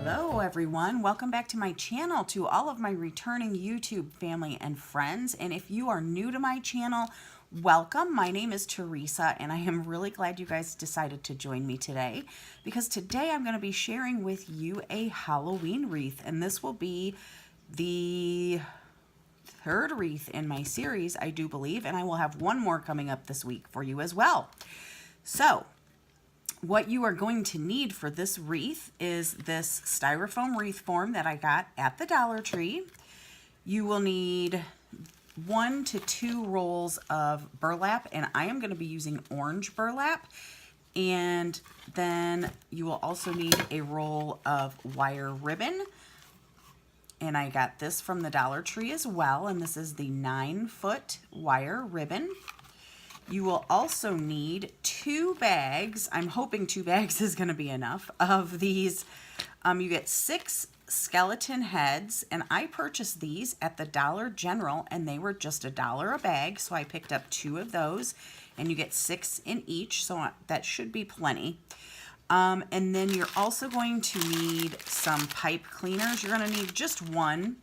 Hello everyone, welcome back to my channel, to all of my returning YouTube family and friends. And if you are new to my channel, welcome. My name is Teresa and I am really glad you guys decided to join me today, because today I'm going to be sharing with you a Halloween wreath, and this will be the third wreath in my series, I do believe, and I will have one more coming up this week for you as well. So what you are going to need for this wreath is this styrofoam wreath form that I got at the Dollar Tree. You will need 1 to 2 rolls of burlap, and I am going to be using orange burlap. And then you will also need a roll of wire ribbon. And I got this from the Dollar Tree as well, and this is the 9-foot wire ribbon. You will also need 2 bags. I'm hoping 2 bags is going to be enough of these. You get 6 skeleton heads, and I purchased these at the Dollar General, and they were just $1 a bag, so I picked up 2 of those, and you get 6 in each, so that should be plenty. And then you're also going to need some pipe cleaners. You're going to need just one,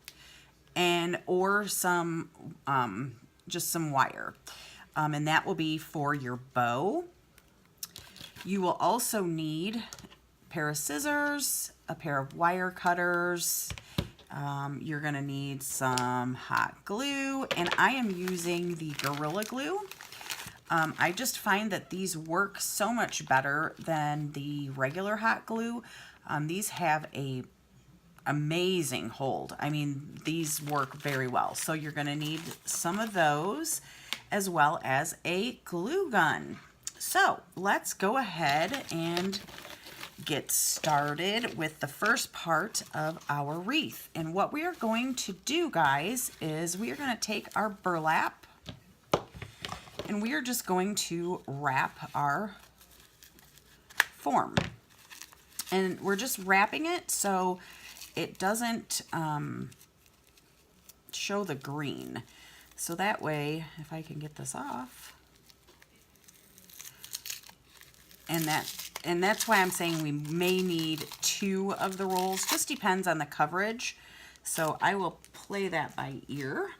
or some just some wire. And that will be for your bow. You will also need a pair of scissors, a pair of wire cutters. You're going to need some hot glue, and I am using the Gorilla Glue. I just find that these work so much better than the regular hot glue. These have a amazing hold. I mean, these work very well. So you're going to need some of those, as well as a glue gun. So let's go ahead and get started with the first part of our wreath. And what we are going to do, guys, is we are going to take our burlap and we are just going to wrap our form. And we're just wrapping it so it doesn't show the green. So that way, if I can get this off, and that's why I'm saying we may need 2 of the rolls. Just depends on the coverage. So I will play that by ear.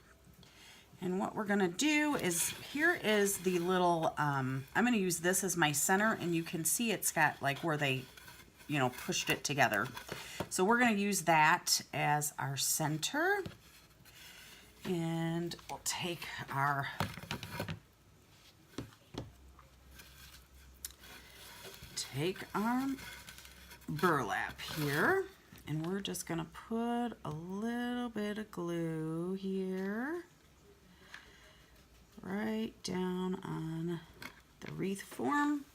And what we're gonna do is, here is the little, I'm gonna use this as my center, and you can see it's got like where they, you know, pushed it together. So we're gonna use that as our center. And we'll take our burlap here, and we're just gonna put a little bit of glue here right down on the wreath form.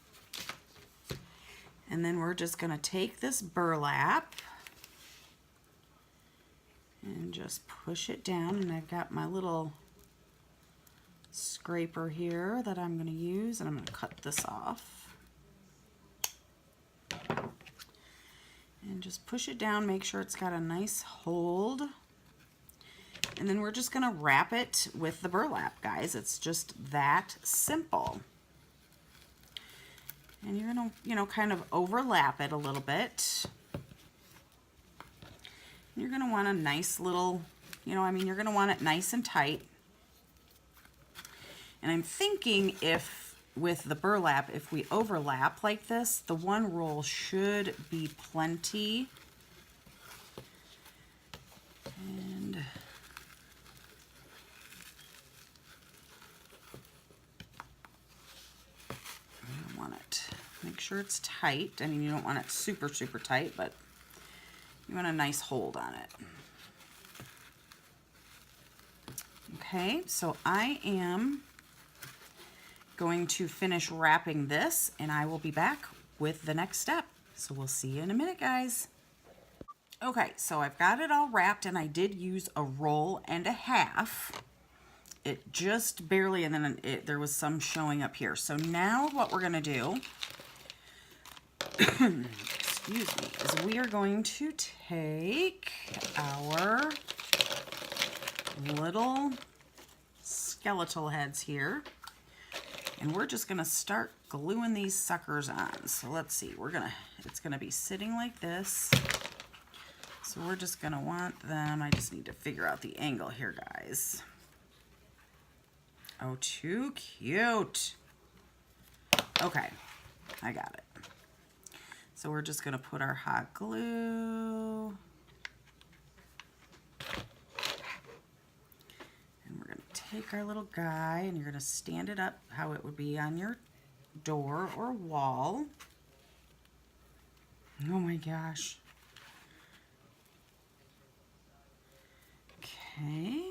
And then we're just gonna take this burlap and just push it down, and I've got my little scraper here that I'm going to use, and I'm going to cut this off and just push it down, make sure it's got a nice hold, and then we're just going to wrap it with the burlap, guys. It's just that simple. And you're going to, you know, kind of overlap it a little bit. You're going to want a nice little, you know, I mean, you're going to want it nice and tight. And I'm thinking if, with the burlap, if we overlap like this, the one roll should be plenty. And I want it, make sure it's tight. I mean, you don't want it super, super tight, but you want a nice hold on it. Okay, so I am going to finish wrapping this, and I will be back with the next step. So we'll see you in a minute, guys. Okay, so I've got it all wrapped, and I did use a roll and a half. It just barely, and then there was some showing up here. So now what we're gonna do, excuse me, is we are going to take our little skeletal heads here, and we're just gonna start gluing these suckers on. So let's see, it's gonna be sitting like this. So we're just gonna want them, I just need to figure out the angle here, guys. Oh, too cute. Okay, I got it. So we're just gonna put our hot glue. And we're gonna take our little guy and you're gonna stand it up how it would be on your door or wall. Oh my gosh. Okay.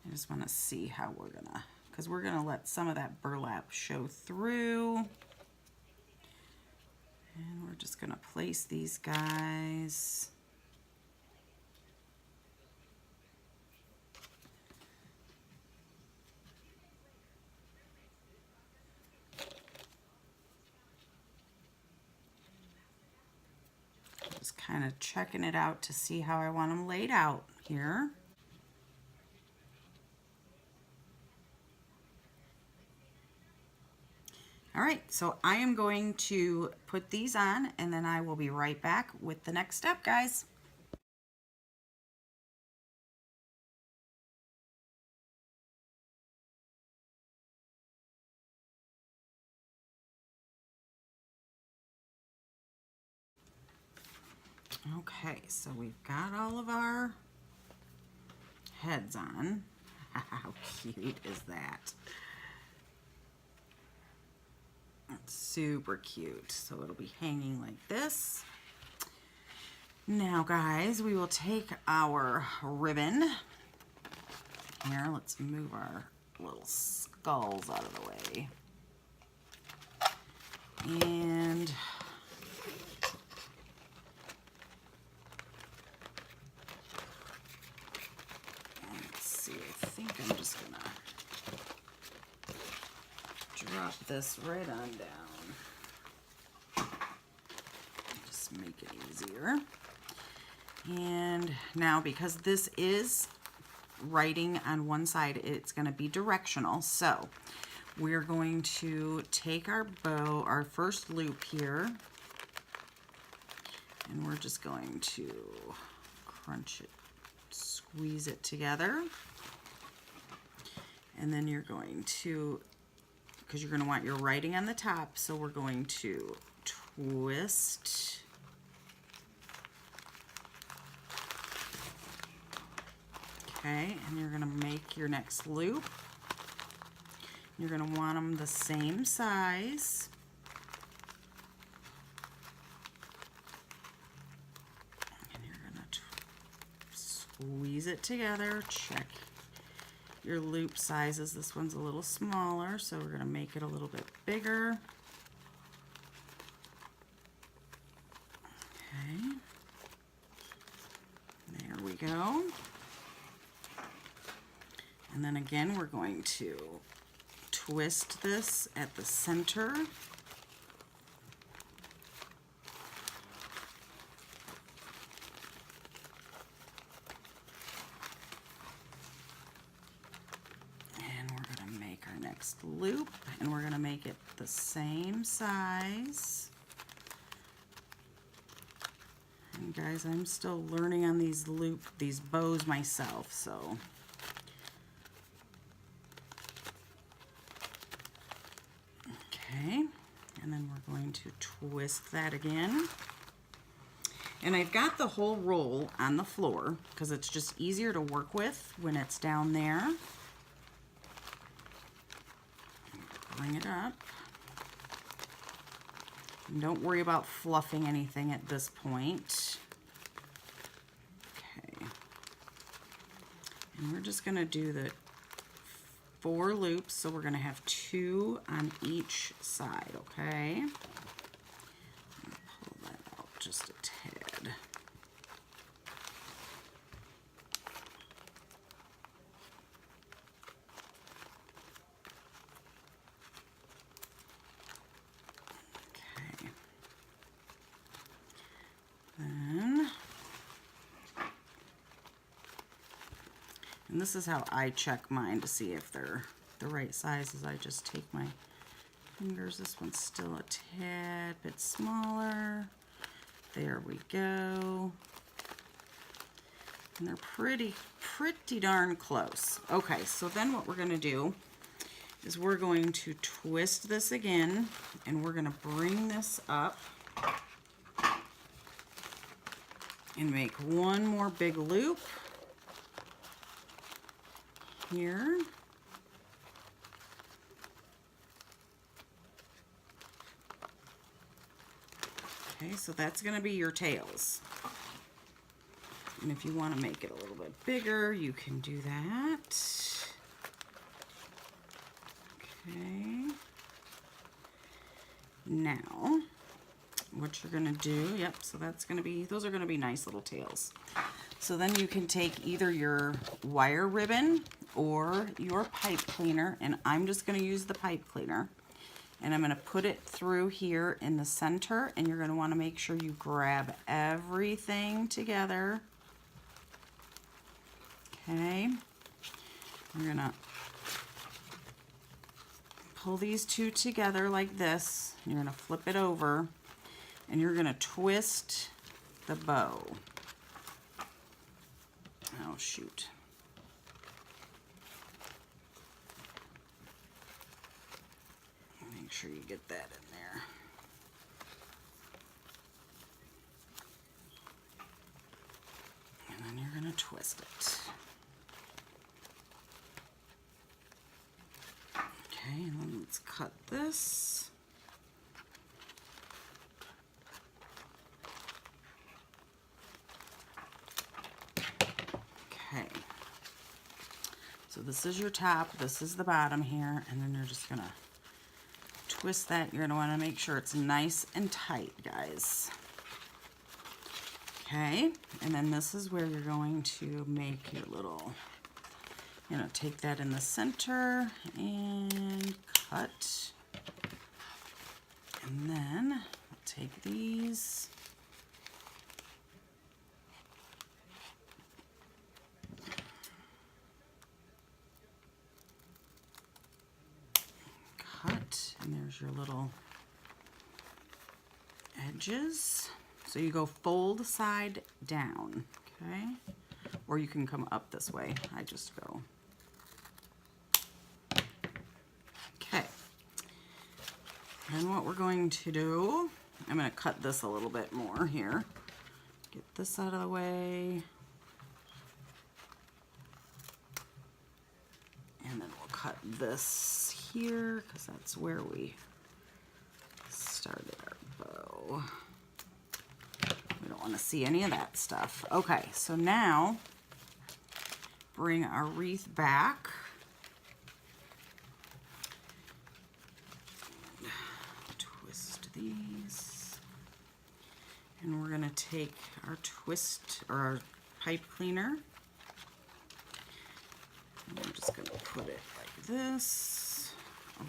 I just want to see how we're gonna, because we're gonna let some of that burlap show through. And we're just gonna place these guys. Just kind of checking it out to see how I want them laid out here. All right, so I am going to put these on and then I will be right back with the next step, guys. Okay, so we've got all of our heads on. How cute is that? It's super cute. So it'll be hanging like this. Now, guys, we will take our ribbon. Here, let's move our little skulls out of the way. And let's see, I think I'm just gonna drop this right on down. Just make it easier. And now, because this is writing on one side, it's going to be directional. So we're going to take our bow, our first loop here, and we're just going to crunch it, squeeze it together. And then you're going to, because you're going to want your writing on the top, so we're going to twist. Okay, and you're going to make your next loop. You're going to want them the same size. And you're going to squeeze it together. Check your loop sizes. This one's a little smaller, so we're going to make it a little bit bigger. Okay. There we go. And then again, we're going to twist this at the center. And we're going to make our next loop, and we're going to make it the same size. And guys, I'm still learning on these bows myself, so. Okay, and then we're going to twist that again. And I've got the whole roll on the floor because it's just easier to work with when it's down there. Bring it up. And don't worry about fluffing anything at this point. Okay. And we're just going to do the 4 loops, so we're going to have 2 on each side, okay? Pull that out just a tad. Okay. Then, and this is how I check mine to see if they're the right sizes. I just take my fingers. This one's still a tad bit smaller. There we go. And they're pretty darn close. Okay, so then what we're gonna do is we're going to twist this again, and we're gonna bring this up and make one more big loop here. Okay, so that's going to be your tails. And if you want to make it a little bit bigger, you can do that. Okay. Now, what you're going to do, yep, so that's going to be, those are going to be nice little tails. So then you can take either your wire ribbon or your pipe cleaner, and I'm just going to use the pipe cleaner. And I'm going to put it through here in the center, and you're going to want to make sure you grab everything together. Okay. You're going to pull these two together like this. You're going to flip it over, and you're going to twist the bow. Oh, shoot. Make sure you get that in there. And then you're going to twist it. Okay, and then let's cut this. Okay. So this is your top, this is the bottom here, and then you're just going to twist that. You're going to want to make sure it's nice and tight, guys. Okay, and then this is where you're going to make your little, you know, take that in the center and cut. And then take these. And there's your little edges. So you go fold side down, okay? Or you can come up this way. I just go. Okay. And what we're going to do, I'm going to cut this a little bit more here. Get this out of the way. And then we'll cut this here, because that's where we started our bow. We don't want to see any of that stuff. Okay, so now bring our wreath back. Twist these. And we're going to take our twist, or our pipe cleaner. And I'm just going to put it like this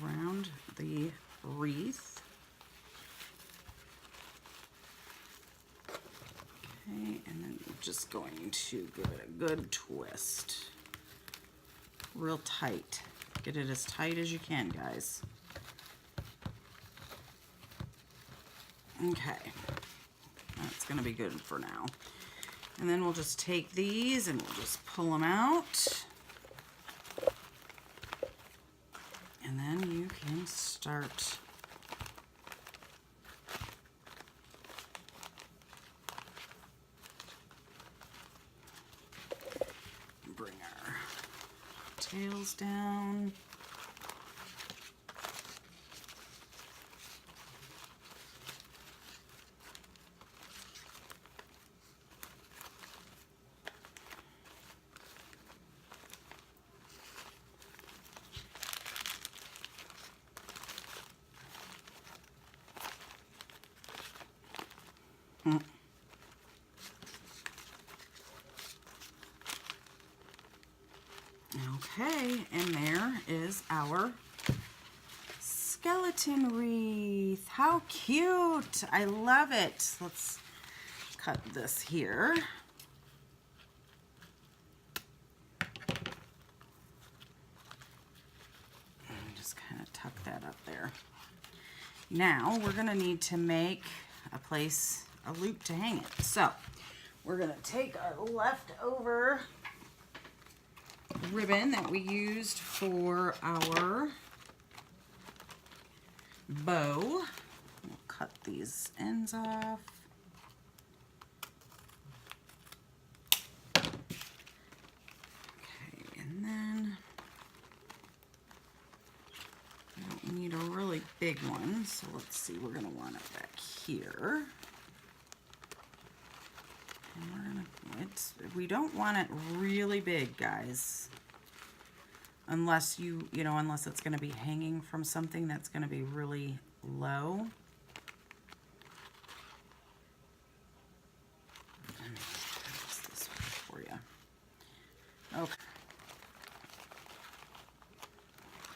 around the wreath. Okay, and then we're just going to give it a good twist. Real tight. Get it as tight as you can, guys. Okay, that's going to be good for now. And then we'll just take these and we'll just pull them out. And then you can start bring our tails down. Okay, and there is our skeleton wreath. How cute! I love it. Let's cut this here. And just kind of tuck that up there. Now we're gonna need to make a loop to hang it. So we're gonna take our leftover ribbon that we used for our bow. We'll cut these ends off. Okay, and then I don't need a really big one, so let's see, we're gonna want it back here. And we don't want it really big, guys. Unless unless it's gonna be hanging from something that's gonna be really low. Let me fix this one for you. Okay.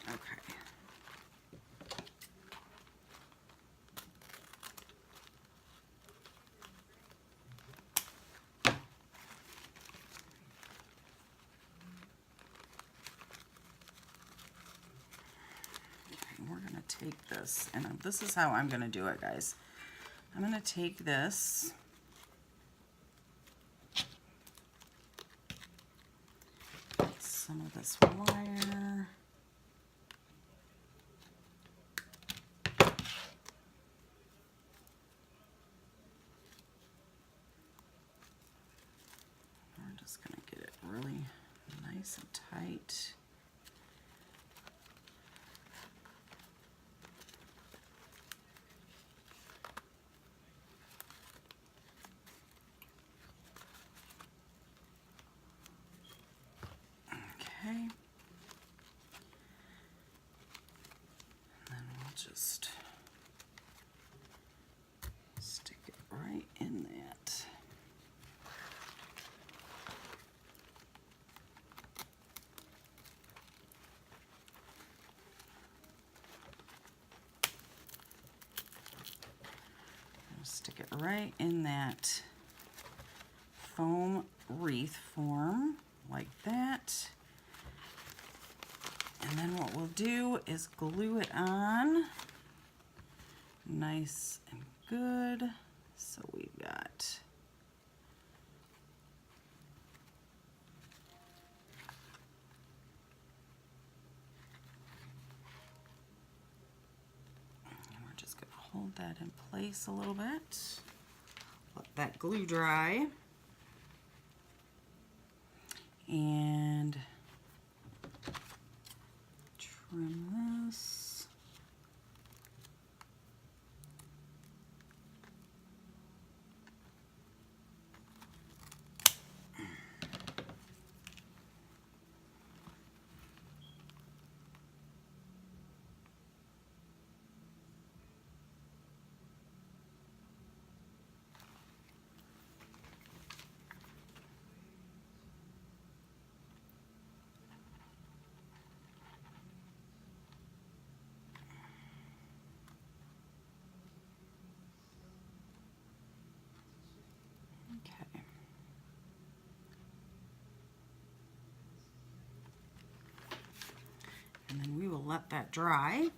Okay. We're gonna take this, and this is how I'm gonna do it, guys. I'm gonna take this, some of this wire, we're just gonna get it really nice and tight. Okay, and then we'll just stick it right in that. Stick it right in that foam wreath form, like that. And then what we'll do is glue it on nice and good. So we've got we're just going to hold that in place a little bit. Let that glue dry. And trim this. Okay. And then we will let that dry.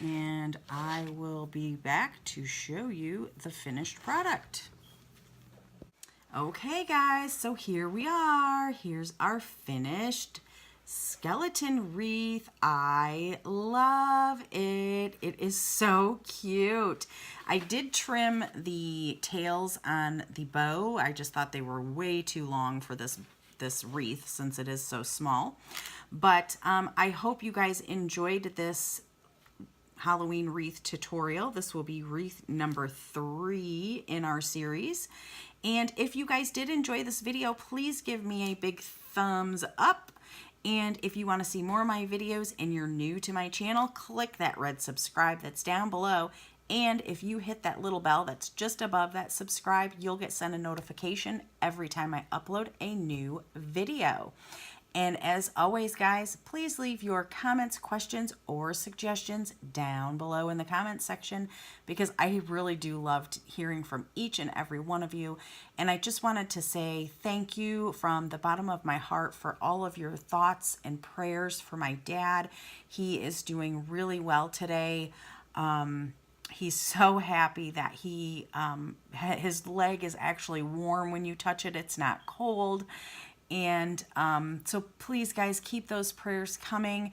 And I will be back to show you the finished product. Okay guys, so here we are. Here's our finished skeleton wreath. I love it. It is so cute. I did trim the tails on the bow. I just thought they were way too long for this wreath since it is so small. But I hope you guys enjoyed this Halloween wreath tutorial. This will be wreath number 3 in our series. And if you guys did enjoy this video, please give me a big thumbs up. And if you want to see more of my videos and you're new to my channel, click that red subscribe that's down below. And if you hit that little bell that's just above that subscribe, you'll get sent a notification every time I upload a new video. And as always, guys, please leave your comments, questions, or suggestions down below in the comments section, because I really do love hearing from each and every one of you. And I just wanted to say thank you from the bottom of my heart for all of your thoughts and prayers for my dad. He is doing really well today. He's so happy that his leg is actually warm when you touch it. It's not cold. And so please, guys, keep those prayers coming,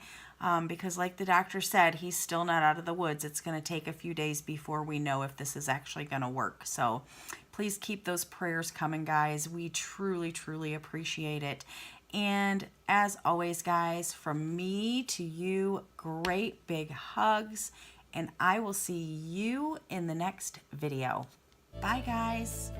because like the doctor said, he's still not out of the woods. It's going to take a few days before we know if this is actually going to work. So please keep those prayers coming, guys. We truly, truly appreciate it. And as always, guys, from me to you, great big hugs. And I will see you in the next video. Bye, guys.